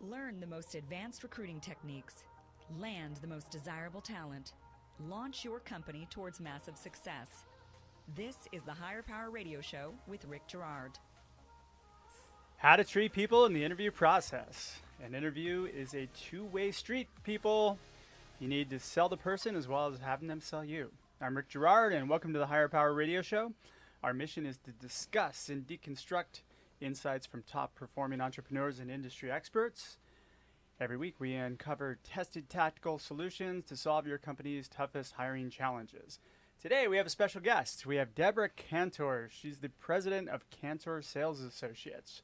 Learn the most advanced recruiting techniques. Land the most desirable talent. Launch your company towards massive success. This is the Higher Power Radio Show with Rick Girard. How to treat people in the interview process. An interview is a two-way street, people. You need to sell the person as well as having them sell you. I'm Rick Girard, and welcome to the Higher Power Radio Show. Our mission is to discuss and deconstruct insights from top-performing entrepreneurs and industry experts. Every week, we uncover tested tactical solutions to solve your company's toughest hiring challenges. Today, we have a special guest. We have Deborah Kantor. She's the president of Kantor Sales Associates.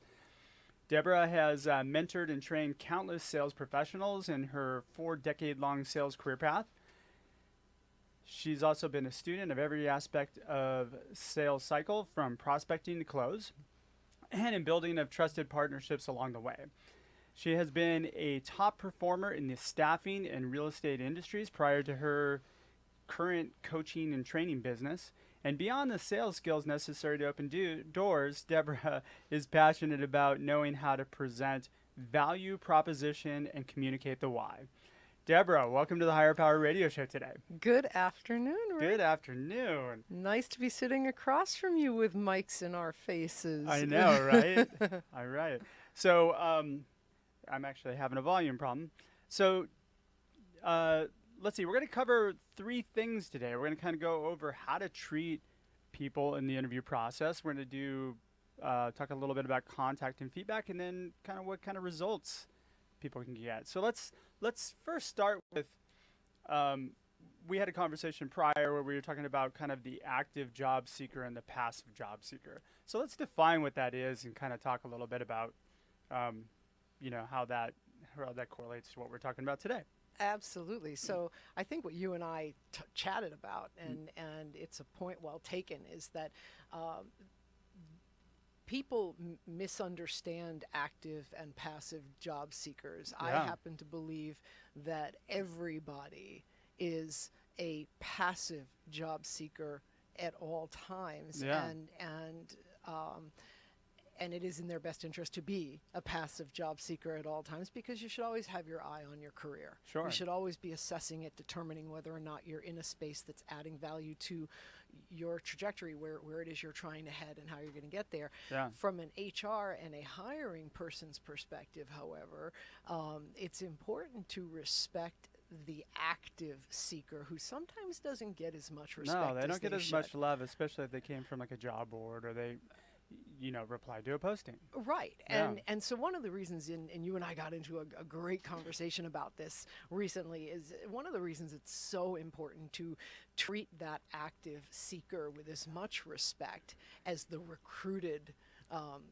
Deborah has mentored and trained countless sales professionals in her 4-decade-long sales career path. She's also been a student of every aspect of sales cycle, from prospecting to close, and in building of trusted partnerships along the way. She has been a top performer in the staffing and real estate industries prior to her current coaching and training business. And beyond the sales skills necessary to open doors, Deborah is passionate about knowing how to present value proposition and communicate the why. Deborah, welcome to the Higher Power Radio Show today. Good afternoon, Rick. Good afternoon. Nice to be sitting across from you with mics in our faces. I know, right? All right. So I'm actually having a volume problem. So let's see. We're going to cover 3 things today. We're going to kind of go over how to treat people in the interview process. We're going to talk a little bit about contact and feedback, and then kind of what kind of results people can get. So let's first start with, we had a conversation prior where we were talking about kind of the active job seeker and the passive job seeker. So let's define what that is and kind of talk a little bit about, how that correlates to what we're talking about today. Absolutely. So I think what you and I chatted about, and it's a point well taken, is that people misunderstand active and passive job seekers. Yeah. I happen to believe that everybody is a passive job seeker at all times. Yeah. And it is in their best interest to be a passive job seeker at all times, because you should always have your eye on your career. Sure. You should always be assessing it, determining whether or not you're in a space that's adding value to your trajectory, where it is you're trying to head and how you're going to get there. Yeah. From an HR and a hiring person's perspective, however, it's important to respect the active seeker, who sometimes doesn't get as much respect. No, they don't get as should. much love, especially if they came from like a job board or they replied to a posting. Right. Yeah. And so one of the reasons, and you and I got into a great conversation about this recently, is one of the reasons it's so important to treat that active seeker with as much respect as the recruited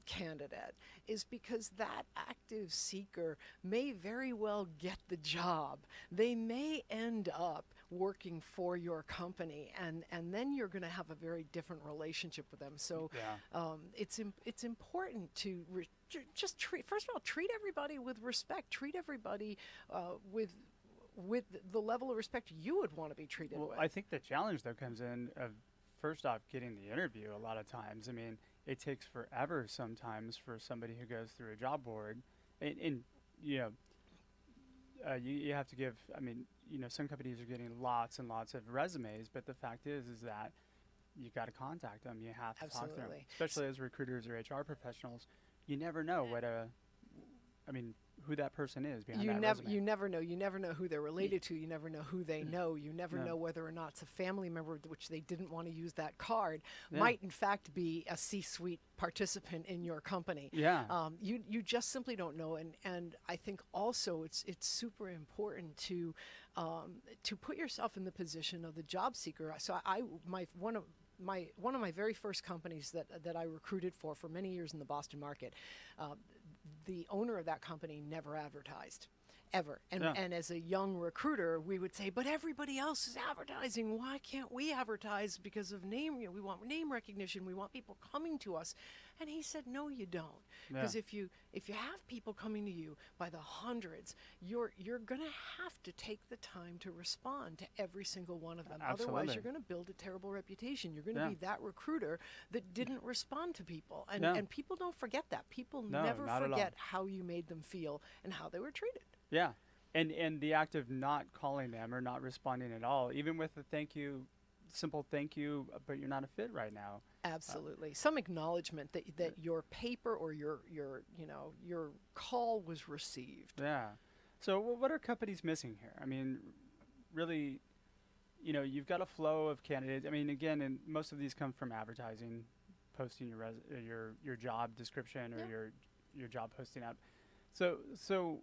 candidate, is because that active seeker may very well get the job. They may end up working for your company, and then you're going to have a very different relationship with them. So Yeah. it's important to just treat everybody with respect. Treat everybody with the level of respect you would want to be treated with. I think the challenge, though, comes in of, first off, getting the interview a lot of times. I mean, it takes forever sometimes for somebody who goes through a job board. And you have to give, some companies are getting lots and lots of resumes, but the fact is that you got to contact them. You have to talk to them. Absolutely. Especially as recruiters or HR professionals, you never know who that person is behind that resume. You never know. You never know who they're related to. You never know who they know. You never know whether or not it's a family member, which they didn't want to use that card, might in fact be a C-suite participant in your company. Yeah. You just simply don't know. And I think also it's super important to put yourself in the position of the job seeker. So one of my very first companies that I recruited for many years in the Boston market, the owner of that company never advertised. ever. And Yeah. and as a young recruiter, we would say, but everybody else is advertising. Why can't we advertise? Because of name, we want name recognition. We want people coming to us. And he said, no, you don't. Because if you have people coming to you by the hundreds, you're going to have to take the time to respond to every single one of them. Absolutely. Otherwise, you're going to build a terrible reputation. You're going to Yeah. be that recruiter that didn't respond to people. And Yeah. and people don't forget that. People No, never not at all. forget how you made them feel and how they were treated. Yeah. And the act of not calling them or not responding at all, even with a thank you, simple thank you, but you're not a fit right now. Absolutely. Some acknowledgement that your paper or your call was received. Yeah. So what are companies missing here? I mean, really, you've got a flow of candidates. I mean, again, and most of these come from advertising, posting your job description or Yeah. your job posting app. So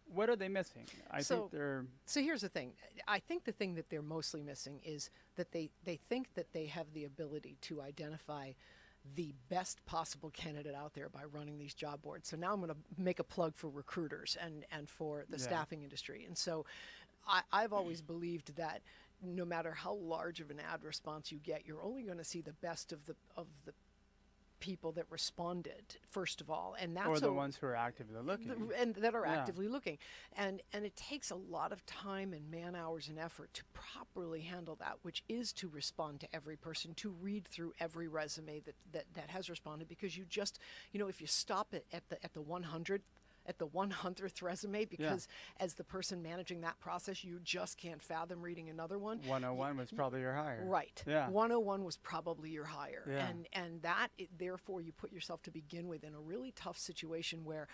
what are they missing? I think they're So here's the thing. I think the thing that they're mostly missing is that they think that they have the ability to identify the best possible candidate out there by running these job boards. So now I'm going to make a plug for recruiters and for the Yeah. staffing industry. And so I've always believed that no matter how large of an ad response you get, you're only going to see the best of the people that responded first of all, and that's or the ones who are actively looking. and that are Yeah. actively looking, and it takes a lot of time and man hours and effort to properly handle that, which is to respond to every person, to read through every resume that has responded, because you just if you stop it at the 100th resume, because as the person managing that process, you just can't fathom reading another one. 101 was probably your hire. Right. Yeah. 101 was probably your hire. Yeah. And that, therefore, you put yourself to begin with in a really tough situation where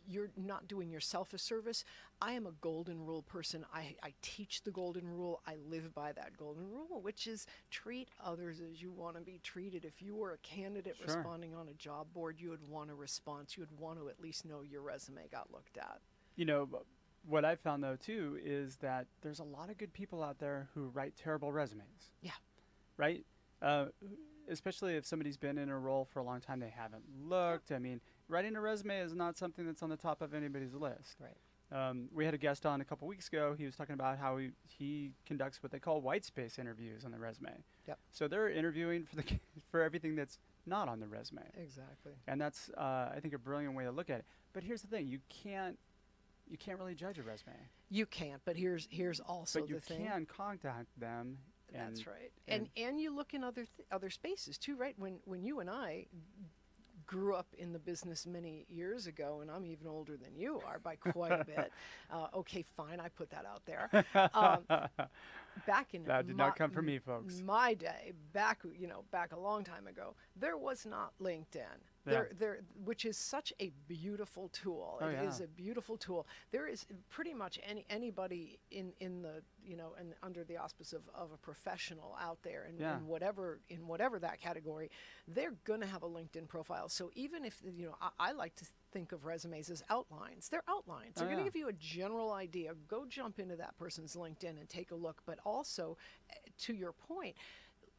you're not doing yourself a service. I am a golden rule person. I teach the golden rule. I live by that golden rule, which is treat others as you want to be treated. If you were a candidate Sure. responding on a job board, you would want a response. You would want to at least know your resume got looked at. What I found though too is that there's a lot of good people out there who write terrible resumes. Yeah. Right? Especially if somebody's been in a role for a long time, they haven't looked. I mean, writing a resume is not something that's on the top of anybody's list. Right. We had a guest on a couple weeks ago. He was talking about how he conducts what they call white space interviews on the resume. Yep. So they're interviewing for everything that's not on the resume. Exactly. And that's, I think, a brilliant way to look at it. But here's the thing: you can't really judge a resume. You can't, but here's also But you the thing. can contact them. That's right. and- And you look in other spaces too, right? When you and I grew up in the business many years ago, and I'm even older than you are by quite a bit. Okay, fine, I put that out there. Back in That did not come from me, folks. My day, back a long time ago, there was not LinkedIn. Yeah. Which is such a beautiful tool. Oh, It is yeah. a beautiful tool. There is pretty much anybody in the and under the auspice of a professional out there, and Yeah. in whatever that category, they're going to have a LinkedIn profile. So even if I like to think of resumes as outlines. They're outlines. They're Oh, going to yeah. give you a general idea. Go jump into that person's LinkedIn and take a look. But also, to your point,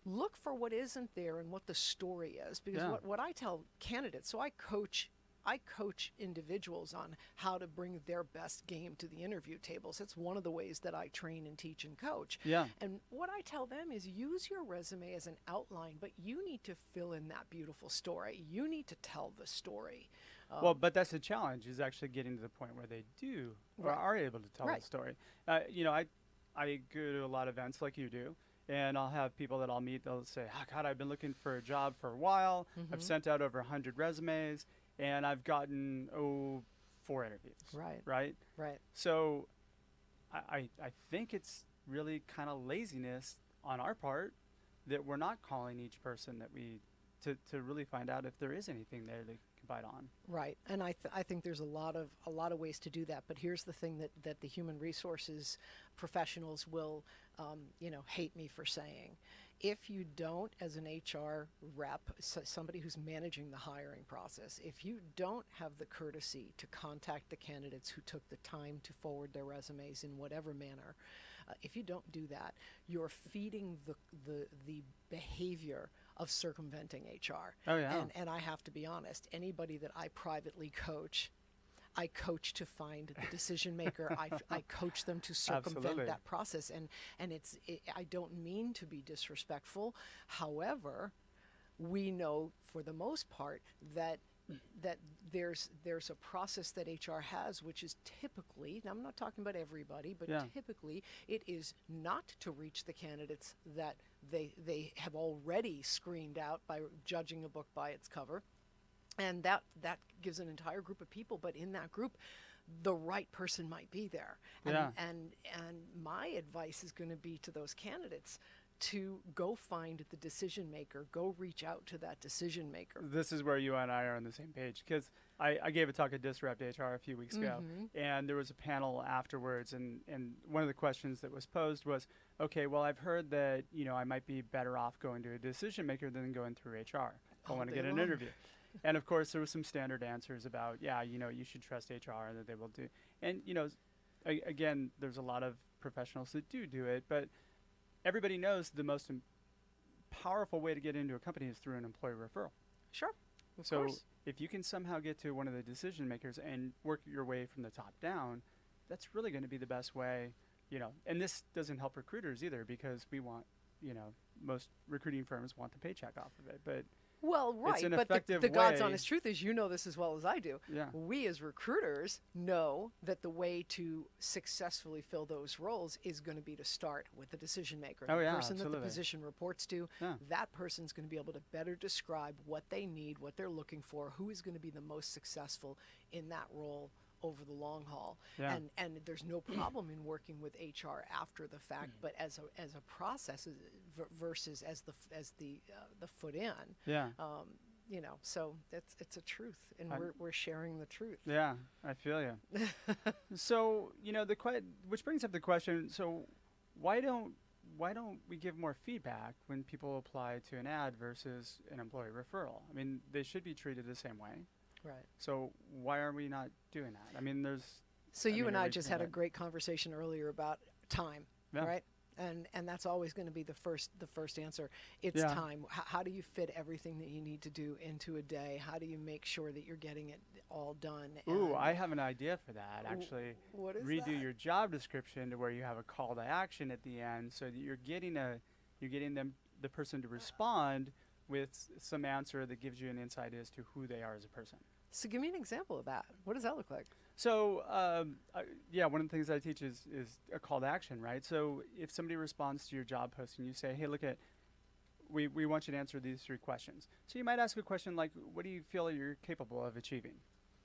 look for what isn't there and what the story is. Because Yeah. what I tell candidates, so I coach individuals on how to bring their best game to the interview tables. That's one of the ways that I train and teach and coach. Yeah. And what I tell them is use your resume as an outline, but you need to fill in that beautiful story. You need to tell the story. Well, but that's the challenge, is actually getting to the point where they do or Right. are able to tell Right. the story. I go to a lot of events like you do, and I'll have people that I'll meet. They'll say, "Oh God, I've been looking for a job for a while. I've sent out over 100 resumes, and I've gotten 4 interviews." Right. Right. Right. So, I think it's really kind of laziness on our part that we're not calling each person that we to really find out if there is anything there they can bite on. Right, and I think there's a lot of ways to do that. But here's the thing that the human resources professionals will, hate me for saying. If you don't, as an HR rep, somebody who's managing the hiring process, if you don't have the courtesy to contact the candidates who took the time to forward their resumes in whatever manner, if you don't do that, you're feeding the behavior of circumventing HR. Oh, yeah. And I have to be honest, anybody that I privately coach, I coach to find the decision maker. I coach them to circumvent Absolutely. that process. And I don't mean to be disrespectful. However, we know for the most part that there's a process that HR has, which is typically, now I'm not talking about everybody, but Yeah. typically it is not to reach the candidates that they have already screened out by judging a book by its cover. And that gives an entire group of people, but in that group, the right person might be there. Yeah. And my advice is going to be to those candidates to go find the decision maker, go reach out to that decision maker. This is where you and I are on the same page, because I gave a talk at Disrupt HR a few weeks ago, and there was a panel afterwards, and one of the questions that was posed was, okay, well, I've heard that, I might be better off going to a decision maker than going through HR. I want to get an interview. And of course, there was some standard answers about, you should trust HR and that they will do. And, again, there's a lot of professionals that do it, but everybody knows the most powerful way to get into a company is through an employee referral. Sure, of So course. if you can somehow get to one of the decision makers and work your way from the top down, that's really going to be the best way, And this doesn't help recruiters either, because we want, most recruiting firms want the paycheck off of it. But Well, right, it's an but effective the God's way- honest truth is, you know this as well as I do. Yeah. We as recruiters know that the way to successfully fill those roles is going to be to start with the decision maker, Oh, the yeah, person that the absolutely. position reports to. Yeah. That person's going to be able to better describe what they need, what they're looking for, who is going to be the most successful in that role over the long haul. Yeah. And there's no problem in working with HR after the fact, but as a process versus as the foot in. Yeah. So it's a truth, and we're sharing the truth. Yeah, I feel you. So, which brings up the question, so why don't we give more feedback when people apply to an ad versus an employee referral? I mean, they should be treated the same way. Right. So why are we not doing that? I mean, So you and I we just can had a let- great conversation earlier about time, Yeah. right? And that's always going to be the first answer. It's Yeah. time. How do you fit everything that you need to do into a day? How do you make sure that you're getting it all done? Ooh, And I have an idea for that, actually. what is Redo that? your job description to where you have a call to action at the end, so that you're getting the person to respond with some answer that gives you an insight as to who they are as a person. So give me an example of that. What does that look like? So, one of the things I teach is a call to action, right? So if somebody responds to your job posting, you say, hey, we want you to answer these 3 questions. So you might ask a question like, what do you feel you're capable of achieving,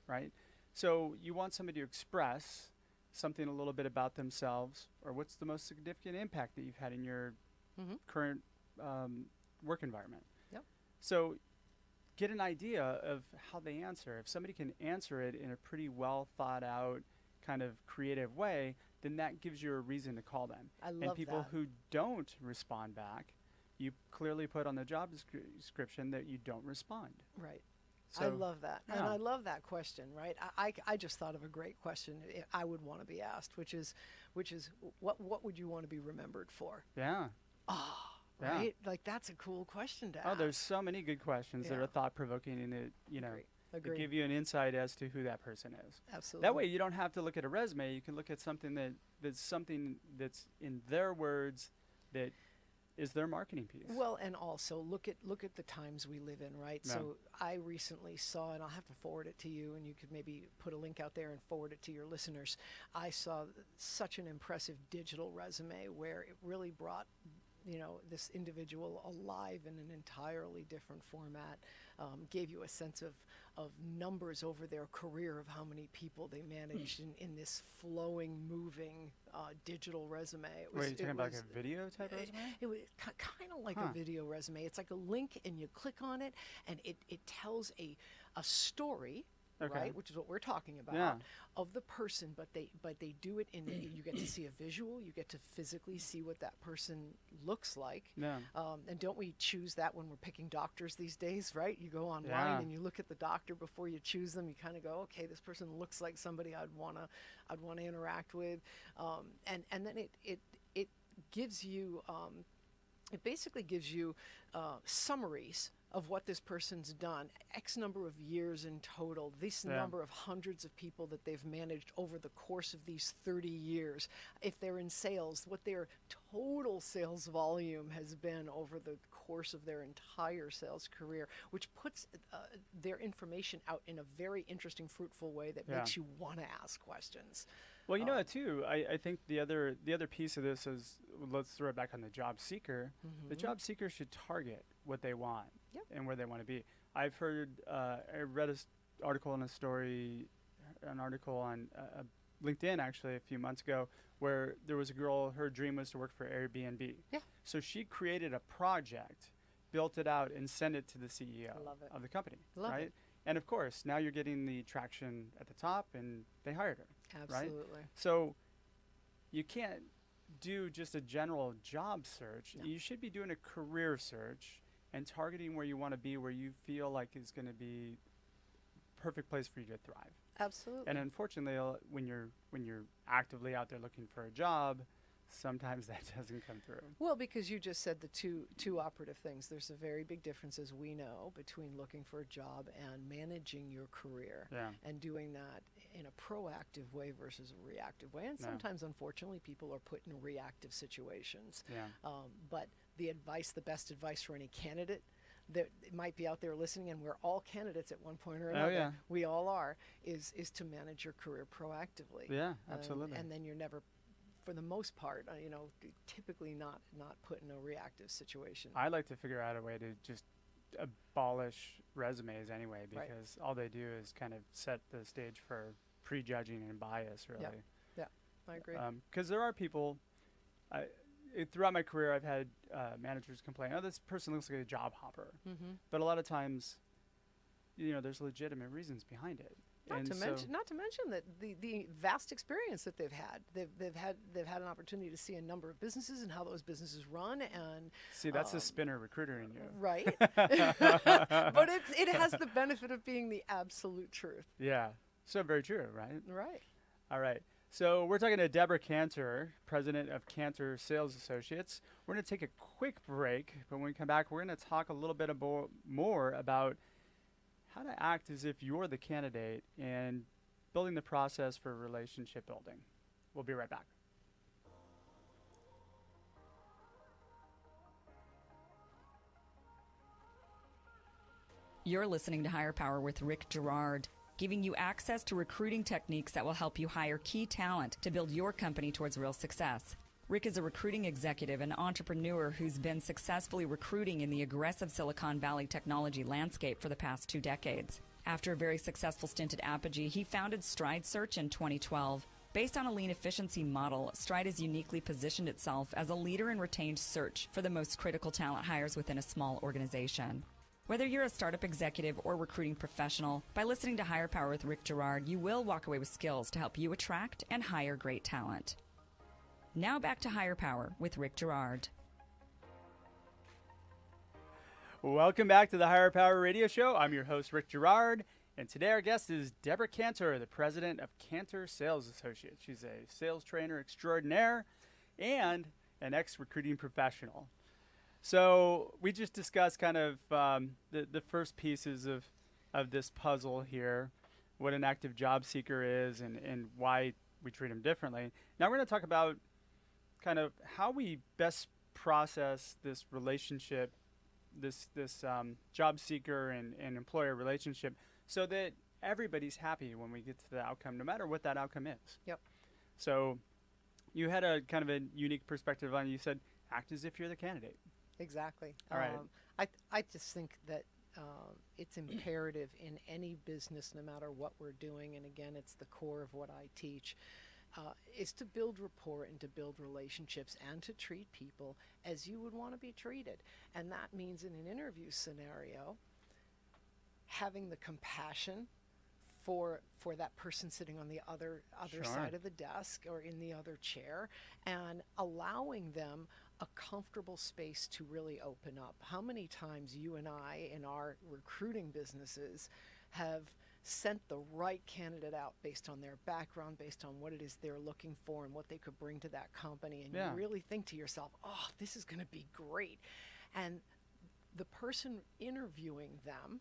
right? So you want somebody to express something a little bit about themselves, or what's the most significant impact that you've had in your current work environment. Yep. So get an idea of how they answer. If somebody can answer it in a pretty well thought out kind of creative way, then that gives you a reason to call them. I love and people that. who don't respond back, you clearly put on the job description that you don't respond. Right. So I love that. And yeah. I love that question, right? I just thought of a great question I would want to be asked, which is what would you want to be remembered for? Yeah. Yeah. Right? Like, that's a cool question to ask. Oh, there's so many good questions that Yeah. are thought provoking, and it, Agree. it give you an insight as to who that person is. Absolutely. That way you don't have to look at a resume. You can look at something that's in their words that is their marketing piece. Well, and also look at the times we live in, right? Yeah. So I recently saw, and I'll have to forward it to you, and you could maybe put a link out there and forward it to your listeners. I saw such an impressive digital resume where it really brought this individual alive in an entirely different format, gave you a sense of numbers over their career of how many people they managed in this flowing, moving digital resume. Wait, you're talking about like a video type resume? It was kind of like a video resume. It's like a link, and you click on it, and it tells a story. Okay. Right, which is what we're talking about, Yeah. of the person, but they do it in you get to see a visual, you get to physically see what that person looks like. Yeah. And don't we choose that when we're picking doctors these days, right? You go online Yeah. and you look at the doctor before you choose them. You kind of go, okay, this person looks like somebody I'd wanna interact with, and then it gives you it basically gives you summaries of what this person's done, X number of years in total, this number of hundreds of people that they've managed over the course of these 30 years. If they're in sales, what their total sales volume has been over the course of their entire sales career, which puts their information out in a very interesting, fruitful way that makes you want to ask questions. Well, you know what, too, I think the other piece of this is, let's throw it back on the job seeker. The job seeker should target what they want and where they want to be. I've heard, I read an article on LinkedIn actually a few months ago, where there was a girl, her dream was to work for Airbnb. Yeah. So she created a project, built it out, and sent it to the CEO of the company. Love it. And of course, now you're getting the traction at the top, and they hired her. Absolutely. Right? So you can't do just a general job search. No. You should be doing a career search and targeting where you want to be, where you feel like is going to be perfect place for you to thrive. Absolutely. And unfortunately, when you're actively out there looking for a job, sometimes that doesn't come through. Well, because you just said the two operative things. There's a very big difference, as we know, between looking for a job and managing your career, and doing that in a proactive way versus a reactive way. And sometimes, unfortunately, people are put in reactive situations. But the best advice for any candidate that might be out there listening, and we're all candidates at one point or another, we all are, is to manage your career proactively. Yeah, absolutely. And then you're never, for the most part, typically not put in a reactive situation. I like to figure out a way to just abolish resumes anyway, because all they do is kind of set the stage for prejudging and bias, really. Yeah, I agree. Because there are people, throughout my career, I've had managers complain, oh, this person looks like a job hopper. But a lot of times, there's legitimate reasons behind it. Not to mention that the vast experience that they've had. They've had an opportunity to see a number of businesses and how those businesses run. And see, that's the spinner recruiter in you, right? But it has the benefit of being the absolute truth. Yeah, so very true, right? Right. All right. So we're talking to Deborah Kantor, president of Kantor Sales Associates. We're going to take a quick break, but when we come back, we're going to talk a little bit more about how to act as if you're the candidate and building the process for relationship building. We'll be right back. You're listening to Higher Power with Rick Girard, giving you access to recruiting techniques that will help you hire key talent to build your company towards real success. Rick is a recruiting executive and entrepreneur who's been successfully recruiting in the aggressive Silicon Valley technology landscape for the past 2 decades. After a very successful stint at Apogee, he founded Stride Search in 2012. Based on a lean efficiency model, Stride has uniquely positioned itself as a leader in retained search for the most critical talent hires within a small organization. Whether you're a startup executive or recruiting professional, by listening to Higher Power with Rick Girard, you will walk away with skills to help you attract and hire great talent. Now back to Higher Power with Rick Girard. Welcome back to the Higher Power Radio Show. I'm your host, Rick Girard, and today our guest is Deborah Kantor, the president of Kantor Sales Associates. She's a sales trainer extraordinaire and an ex-recruiting professional. So we just discussed kind of the first pieces of this puzzle here, what an active job seeker is and why we treat them differently. Now we're going to talk about kind of how we best process this relationship, this job seeker and employer relationship, so that everybody's happy when we get to the outcome, no matter what that outcome is. Yep. So you had a kind of a unique perspective on it. You said, act as if you're the candidate. Exactly. All right. I just think that it's imperative in any business, no matter what we're doing, and again, it's the core of what I teach, is to build rapport and to build relationships and to treat people as you would want to be treated. And that means in an interview scenario, having the compassion for that person sitting on the other side of the desk or in the other chair, and allowing them a comfortable space to really open up. How many times you and I in our recruiting businesses have sent the right candidate out based on their background, based on what it is they're looking for and what they could bring to that company, and you really think to yourself, oh, this is going to be great. And the person interviewing them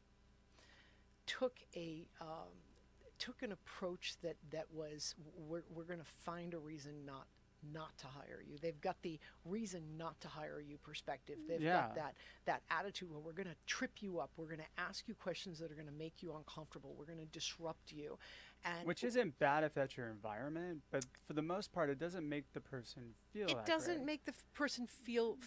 took an approach that was, we're going to find a reason not to hire you. They've got the reason not to hire you perspective. They've got that attitude where we're going to trip you up. We're going to ask you questions that are going to make you uncomfortable. We're going to disrupt you. And which isn't bad if that's your environment, but for the most part, it doesn't make the person feel it that doesn't great. make the person feel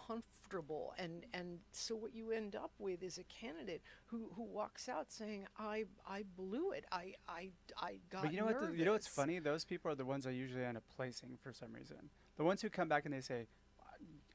comfortable, and so what you end up with is a candidate who walks out saying, I blew it, I got But you know nervous. what? You know what's funny? Those people are the ones I usually end up placing for some reason. The ones who come back and they say,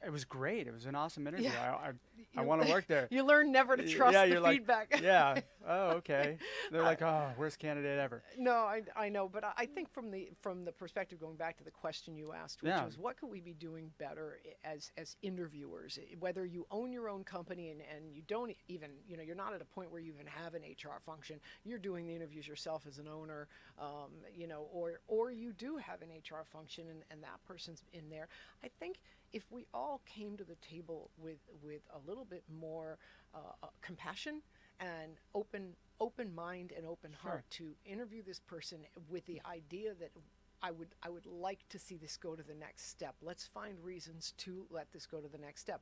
"It was great. It was an awesome interview. Yeah. I want to work there." You learn never to trust Yeah, the you're like, feedback. yeah. Oh, okay. They're like, "Oh, worst candidate ever." No, I know, but I think from the perspective, going back to the question you asked, which was what could we be doing better as interviewers, whether you own your own company and you don't even, you're not at a point where you even have an HR function, you're doing the interviews yourself as an owner, or you do have an HR function and that person's in there. I think if we all came to the table with a little bit more compassion and open mind and open heart to interview this person with the idea that I would like to see this go to the next step. Let's find reasons to let this go to the next step.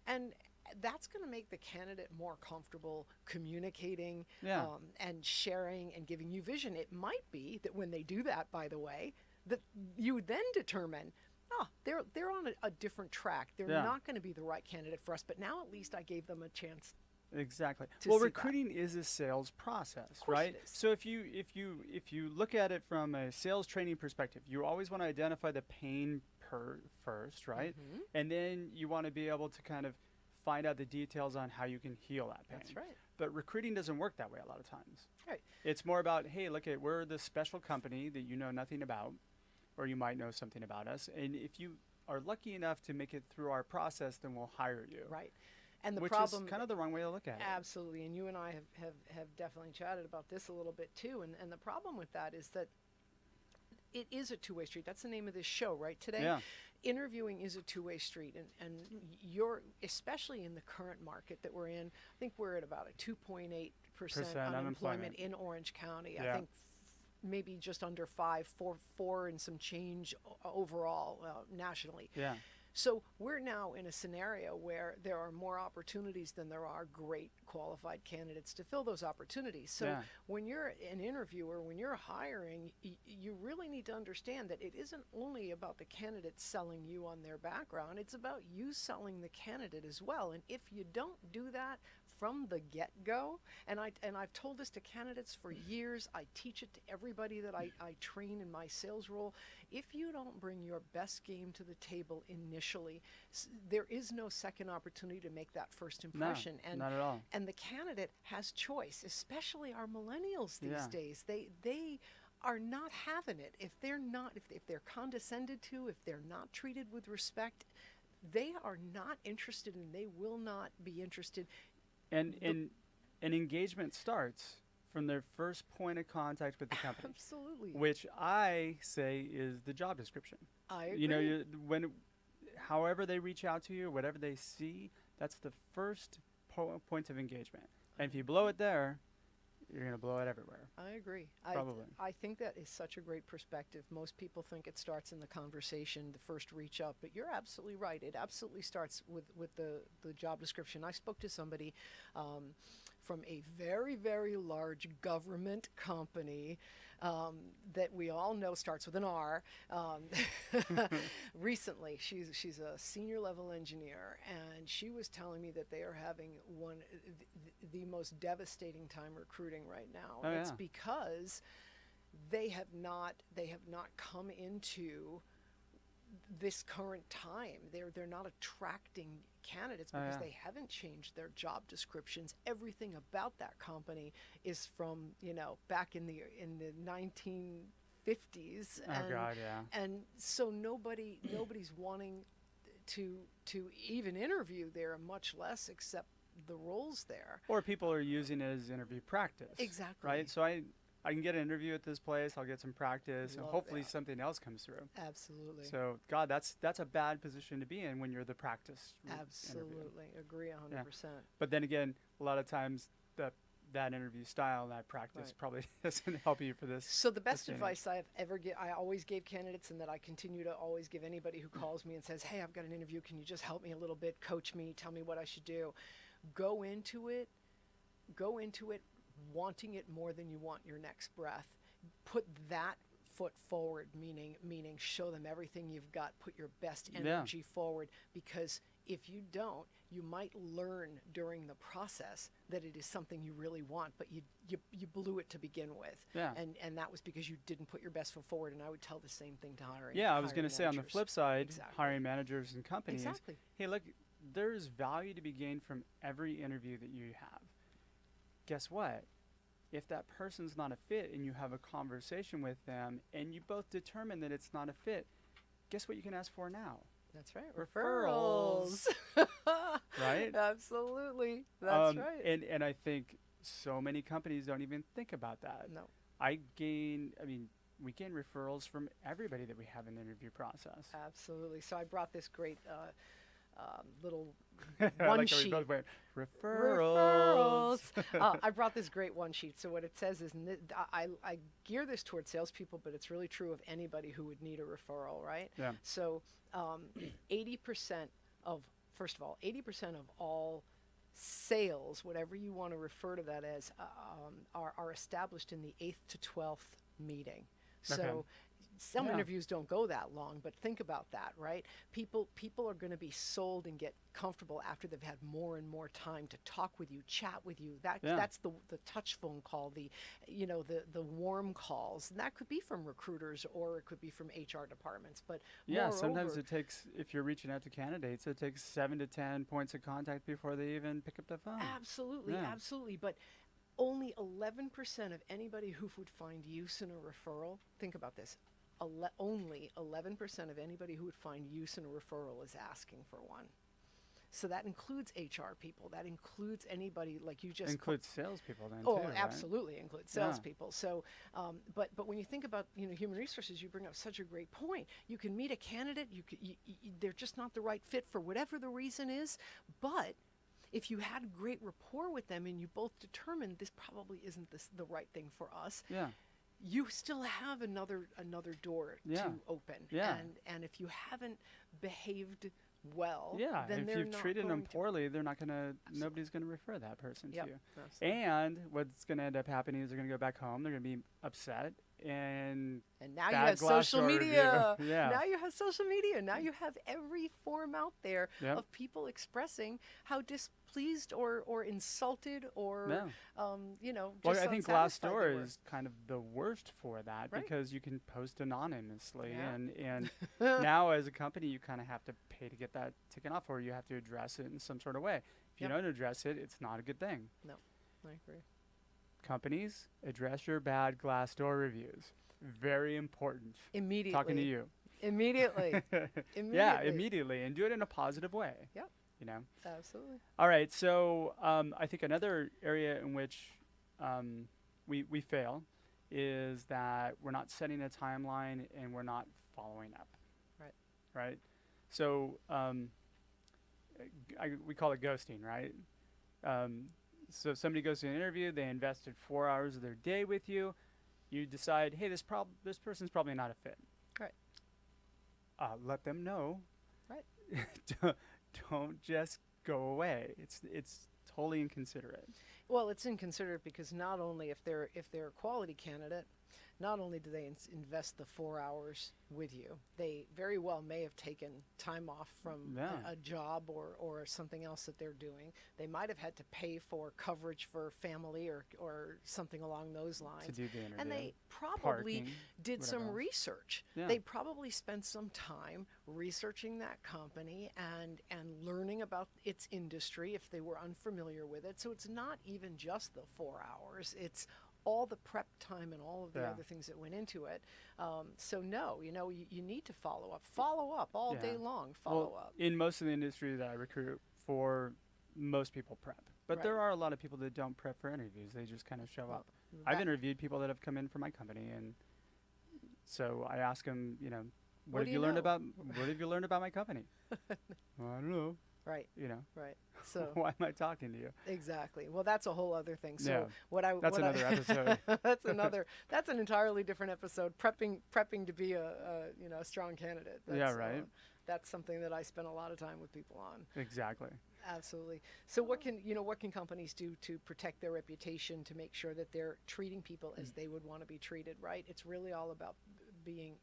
And that's going to make the candidate more comfortable communicating and sharing and giving you vision. It might be that when they do that, by the way, that you then determine, they're on a different track. They're not going to be the right candidate for us, but now at least I gave them a chance. Exactly. Well, recruiting is a sales process, right? So if you look at it from a sales training perspective, you always want to identify the pain first, right? Mm-hmm. And then you want to be able to kind of find out the details on how you can heal that pain. That's right. But recruiting doesn't work that way a lot of times. Right. It's more about, hey, look, we're this special company that you know nothing about, or you might know something about us. And if you are lucky enough to make it through our process, then we'll hire you. Right. And the which problem is kind of the wrong way to look at it. Absolutely. And you and I have definitely chatted about this a little bit too. And the problem with that is that it is a two-way street. That's the name of this show, right? Today, interviewing is a two-way street. And you're, especially in the current market that we're in, I think we're at about a 2.8% unemployment in Orange County. I think maybe just under 4 and some change overall nationally. Yeah. So we're now in a scenario where there are more opportunities than there are great qualified candidates to fill those opportunities. So when you're an interviewer, when you're hiring, you really need to understand that it isn't only about the candidate selling you on their background, it's about you selling the candidate as well. And if you don't do that from the get-go, and I've told this to candidates for years, I teach it to everybody that I train in my sales role, if you don't bring your best game to the table initially, there is no second opportunity to make that first impression. No, not at all. And the candidate has choice, especially our millennials these days. They are not having it. If they're condescended to, if they're not treated with respect, they are not interested, and they will not be interested. And engagement starts from their first point of contact with the company. Absolutely. Which I say is the job description. I agree. However they reach out to you, whatever they see, that's the first point of engagement. And if you blow it there, you're going to blow it everywhere. I agree. Probably. I think that is such a great perspective. Most people think it starts in the conversation, the first reach up, but you're absolutely right. It absolutely starts with the job description. I spoke to somebody from a very, very large government company that we all know starts with an R. Recently, she's a senior level engineer, and she was telling me that they are having the most devastating time recruiting right now. Oh, it's because they have not come into this current time. They're not attracting candidates because they haven't changed their job descriptions. Everything about that company is from back in the 1950s. And so nobody's wanting to even interview there, much less accept the roles there. Or people are using it as interview practice. Exactly. Right. So I can get an interview at this place. I'll get some practice, and Love hopefully that. something else comes through. Absolutely. So, God, that's a bad position to be in when you're the practice interview. Absolutely. Agree 100%. But then again, a lot of times that interview style, that practice probably doesn't help you for this. So the best this advice I've ever I always gave candidates, and that I continue to always give anybody who calls me and says, hey, I've got an interview. Can you just help me a little bit? Coach me. Tell me what I should do. Go into it wanting it more than you want your next breath. Put that foot forward, meaning show them everything you've got. Put your best energy forward, because if you don't, you might learn during the process that it is something you really want, but you blew it to begin with. Yeah. And that was because you didn't put your best foot forward. And I would tell the same thing to hiring. Yeah, I was going to say on the flip side, Exactly. hiring managers and companies, Exactly. hey, look, there's value to be gained from every interview that you have. Guess what? If that person's not a fit and you have a conversation with them and you both determine that it's not a fit, guess what you can ask for now? That's right. Referrals. Right? Absolutely. That's right. And I think so many companies don't even think about that. No. we gain referrals from everybody that we have in the interview process. Absolutely. So I brought this great little I one like how we sheet. both went, referrals. I brought this great one sheet. So what it says is, I gear this towards salespeople, but it's really true of anybody who would need a referral, right? Yeah. So 80% of, first of all, 80% of all sales, whatever you want to refer to that as, are established in the 8th to 12th meeting. So Okay. some Yeah. interviews don't go that long, but think about that, right? People are going to be sold and get comfortable after they've had more and more time to talk with you, chat with you. That's the touch phone call, the warm calls, and that could be from recruiters or it could be from HR departments. But Yeah, sometimes moreover, it takes, if you're reaching out to candidates, it takes 7 to 10 points of contact before they even pick up the phone. absolutely, Yeah. absolutely. But only 11% of anybody who would find use in a referral, think about this, only 11% of anybody who would find use in a referral is asking for one. So that includes HR people. That includes anybody like you just Includes salespeople then Oh, too, right? absolutely includes Yeah. salespeople. So, but when you think about human resources, you bring up such a great point. You can meet a candidate. They're just not the right fit for whatever the reason is. But if you had great rapport with them and you both determined this probably isn't the right thing for us, Yeah. you still have another door Yeah. to open. Yeah. And if you haven't behaved well, Yeah, then if they're you've not treated them going to. poorly, they're not gonna. Nobody's gonna refer that person Yep, to you. absolutely. And what's gonna end up happening is they're gonna go back home. They're gonna be upset and And now you bad have social Glassdoor review. media. Yeah. Now you have social media. Now you have every form out there Yep. of people expressing how displeased or insulted or Yeah. just Well, I think unsatisfied they Glassdoor were. is kind of the worst for that Right. because you can post anonymously, Yeah. and now as a company you kind of have to pay to get that taken off, or you have to address it in some sort of way. If you Yep. don't address it, it's not a good thing. I agree. Companies, address your bad Glassdoor reviews. Very important. Immediately. Talking to you. Immediately. Yeah, immediately, and do it in a positive way. Yep. Absolutely. All right, so I think another area in which we fail is that we're not setting a timeline and we're not following up. Right. Right. So we call it ghosting, right? So somebody goes to an interview, they invested 4 hours of their day with you. You decide, hey, this person's probably not a fit. Right. Let them know. Right. Don't just go away. It's totally inconsiderate. Well, it's inconsiderate because not only if they're a quality candidate, not only do they invest the 4 hours with you, they very well may have taken time off from a job or something else that they're doing. They might have had to pay for coverage for family or something along those lines. To do the interview. And they probably Parking, did some whatever else. research. Yeah. They probably spent some time researching that company and learning about its industry if they were unfamiliar with it. So it's not even just the 4 hours. It's all the prep time and all of the other things that went into it. So no, you need to follow up. Follow up all day long. Follow up. In most of the industry that I recruit for, most people prep. But Right. there are a lot of people that don't prep for interviews. They just kind of show up. I've interviewed people that have come in for my company, and so I ask them, what have you learned about my company? Well, I don't know. Right. Right. So why am I talking to you? Exactly. Well, that's a whole other thing. So yeah. That's another episode. That's an entirely different episode. Prepping to be a strong candidate. Yeah. Right. That's something that I spend a lot of time with people on. Exactly. Absolutely. So what can companies do to protect their reputation, to make sure that they're treating people as they would want to be treated, right? It's really all about being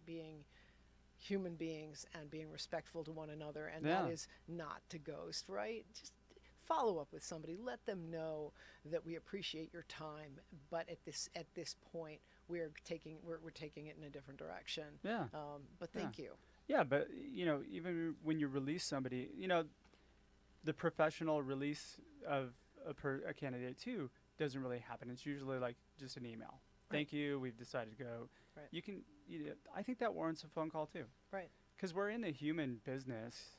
human beings and being respectful to one another, and that is not to ghost, right? Just follow up with somebody, let them know that we appreciate your time, but at this point we're taking it in a different direction. Yeah. But thank you. Yeah, but even when you release somebody, the professional release of a candidate too doesn't really happen. It's usually like just an email. Right. Thank you. We've decided to go. Right. You can. I think that warrants a phone call too. Right. Because we're in the human business,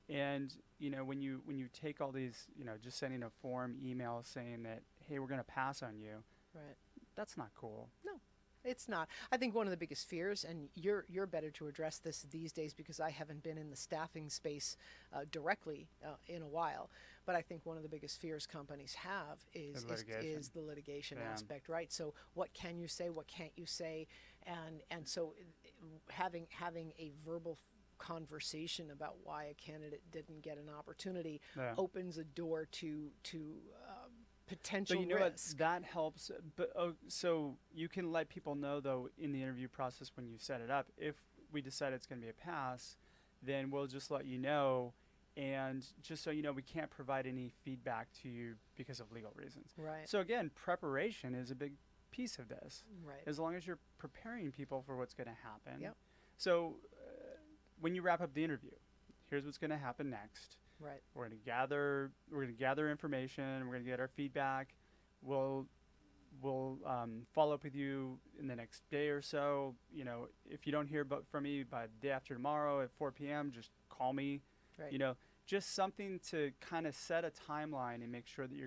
and when you take all these, just sending a form email saying that, hey, we're going to pass on you. Right. That's not cool. No. It's not. I think one of the biggest fears, and you're better to address this these days because I haven't been in the staffing space directly in a while, but I think one of the biggest fears companies have is the litigation aspect, right? So what can you say? What can't you say? And so having a verbal conversation about why a candidate didn't get an opportunity opens a door to potential risk. What? That helps. But so you can let people know, though, in the interview process when you set it up, if we decide it's going to be a pass, then we'll just let you know. And just so you know, we can't provide any feedback to you because of legal reasons. Right. So again, preparation is a big piece of this. Right. As long as you're preparing people for what's going to happen. Yep. So when you wrap up the interview, here's what's going to happen next. Right. We're going to gather information. We're going to get our feedback. We'll follow up with you in the next day or so. If you don't hear from me by the day after tomorrow at 4 p.m., just call me. Right. Just something to kind of set a timeline and make sure that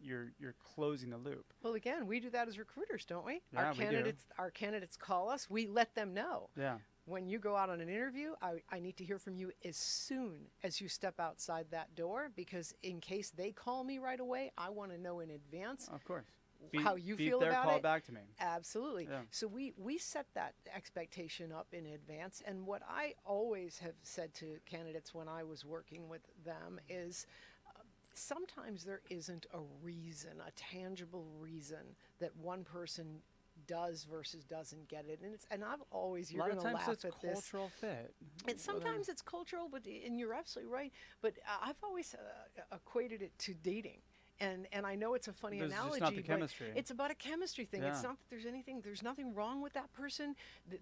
you're closing the loop. Well, again, we do that as recruiters, don't we? Yeah, Our candidates call us. We let them know. Yeah. When you go out on an interview, I need to hear from you as soon as you step outside that door, because in case they call me right away, I want to know in advance. Of course. How you feel about it. Their call back to me. Absolutely. Yeah. So we set that expectation up in advance. And what I always have said to candidates when I was working with them is sometimes there isn't a reason, a tangible reason that one person does versus doesn't get it, and I've always, you're going to laugh at this. A lot of times it's cultural fit. And sometimes it's cultural, and you're absolutely right. But I've always equated it to dating. And I know it's a funny analogy, just not the chemistry. It's about a chemistry thing. Yeah. It's not that there's nothing wrong with that person.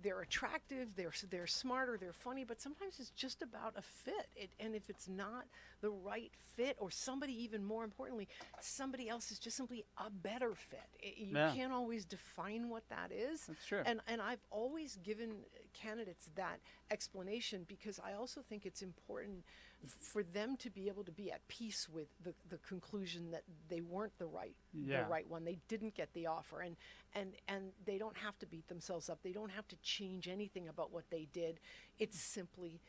They're attractive, they're smarter, they're funny, but sometimes it's just about a fit. And if it's not the right fit, or somebody, even more importantly, somebody else is just simply a better fit. You can't always define what that is. That's true. And I've always given candidates that explanation, because I also think it's important for them to be able to be at peace with the conclusion that they weren't the right one. They didn't get the offer, and they don't have to beat themselves up. They don't have to change anything about what they did. It simply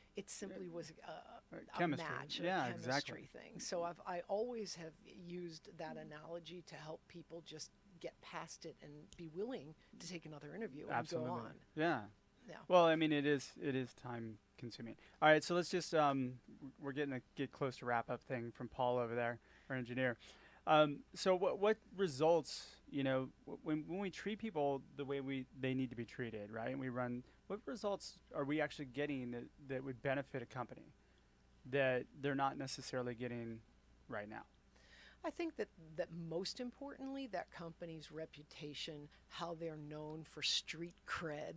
was a match, a chemistry thing. So I always have used that analogy to help people just get past it and be willing to take another interview and go on. Yeah. Yeah. Well, I mean, it is time consuming. All right, so let's just we're getting close to wrap up thing from Paul over there, our engineer. So what results, when we treat people the way they need to be treated, right? And what results are we actually getting that would benefit a company that they're not necessarily getting right now? I think that most importantly, that company's reputation, how they're known for street cred,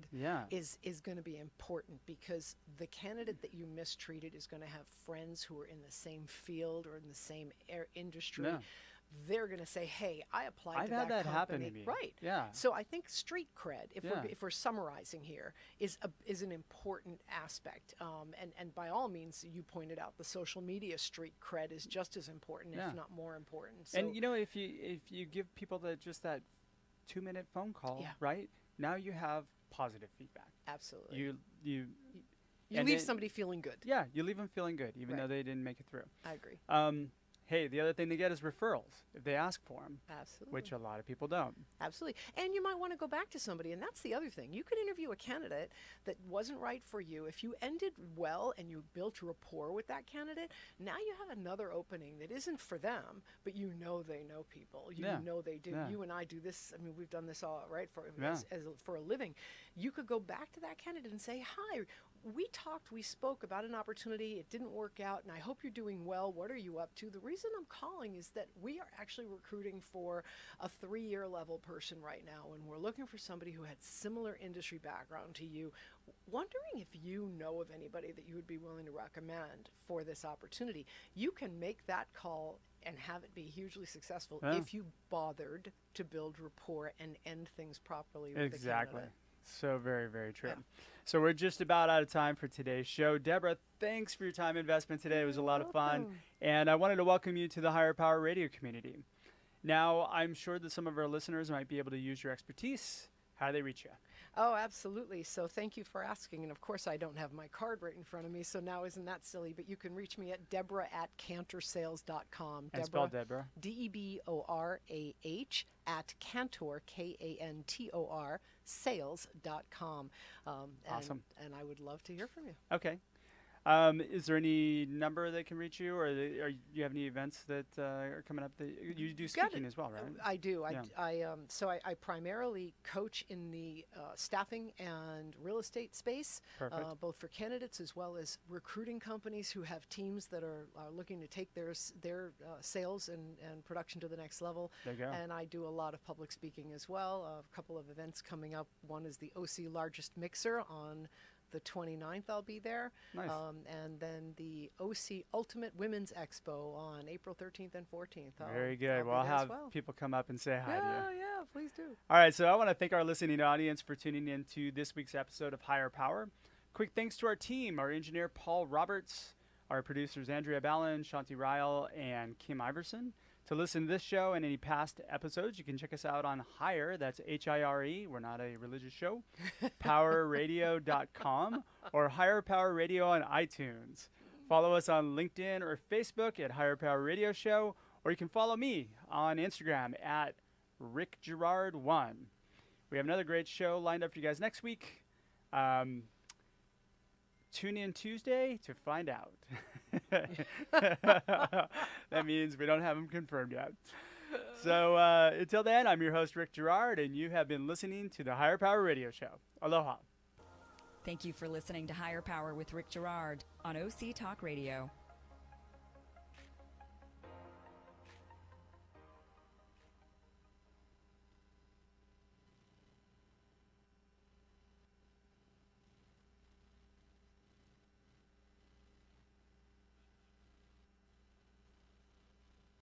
is going to be important, because the candidate that you mistreated is going to have friends who are in the same field or in the same industry. Yeah. They're going to say, "Hey, I applied to that company." I've had that happen to me. Right. Yeah. So I think street cred, if we're summarizing here, is an important aspect. And by all means, you pointed out the social media street cred is just as important, if not more important. So and if you give people just that 2-minute phone call, Yeah. right? Now you have positive feedback. Absolutely. You You leave somebody feeling good. Yeah, you leave them feeling good, even Right. though they didn't make it through. I agree. Hey, the other thing they get is referrals if they ask for them, Absolutely. which a lot of people don't. Absolutely. And you might want to go back to somebody. And that's the other thing. You could interview a candidate that wasn't right for you. If you ended well and you built rapport with that candidate, now you have another opening that isn't for them, but you know they know people. You Yeah. know they do. Yeah. You and I do this. I mean, we've done this all, right, Yeah. for a living. You could go back to that candidate and say, hi, we spoke about an opportunity. It didn't work out, and I hope you're doing well. What are you up to? The reason I'm calling is that we are actually recruiting for a 3-year level person right now, and we're looking for somebody who had similar industry background to you. Wondering if you know of anybody that you would be willing to recommend for this opportunity. You can make that call and have it be hugely successful if you bothered to build rapport and end things properly with the candidate. So very, very true. Yeah. So we're just about out of time for today's show. Deborah, thanks for your time investment today. It was a lot of fun. And I wanted to welcome you to the Higher Power Radio community. Now, I'm sure that some of our listeners might be able to use your expertise. How do they reach you? Oh, absolutely. So thank you for asking. And of course, I don't have my card right in front of me, so now isn't that silly? But you can reach me at Deborah@kantorsales.com. And spell Deborah. Deborah at Kantor, Kantor, sales.com. Awesome. And I would love to hear from you. Okay. Is there any number that can reach you, or you have any events that are coming up? That you do speaking as well, right? I do. Yeah. So I primarily coach in the staffing and real estate space, both for candidates as well as recruiting companies who have teams that are looking to take their sales and production to the next level. There you go. And I do a lot of public speaking as well. A couple of events coming up. One is the OC Largest Mixer on the 29th. I'll be there. Nice. And then the OC Ultimate Women's Expo on April 13th and 14th. Very good. Well, I'll have people come up and say hi to you. Yeah, please do. All right, so I want to thank our listening audience for tuning in to this week's episode of Higher Power. Quick thanks to our team, our engineer Paul Roberts, our producers Andrea Ballin, Shanti Ryle, and Kim Iverson. To listen to this show and any past episodes, you can check us out on Hire, that's HIRE, we're not a religious show, powerradio.com, or Higher Power Radio on iTunes. Follow us on LinkedIn or Facebook at Higher Power Radio Show, or you can follow me on Instagram at RickGerard1. We have another great show lined up for you guys next week. Tune in Tuesday to find out. That means we don't have them confirmed yet. So until then, I'm your host, Rick Gerard, and you have been listening to the Higher Power Radio Show. Aloha. Thank you for listening to Higher Power with Rick Gerard on OC Talk Radio.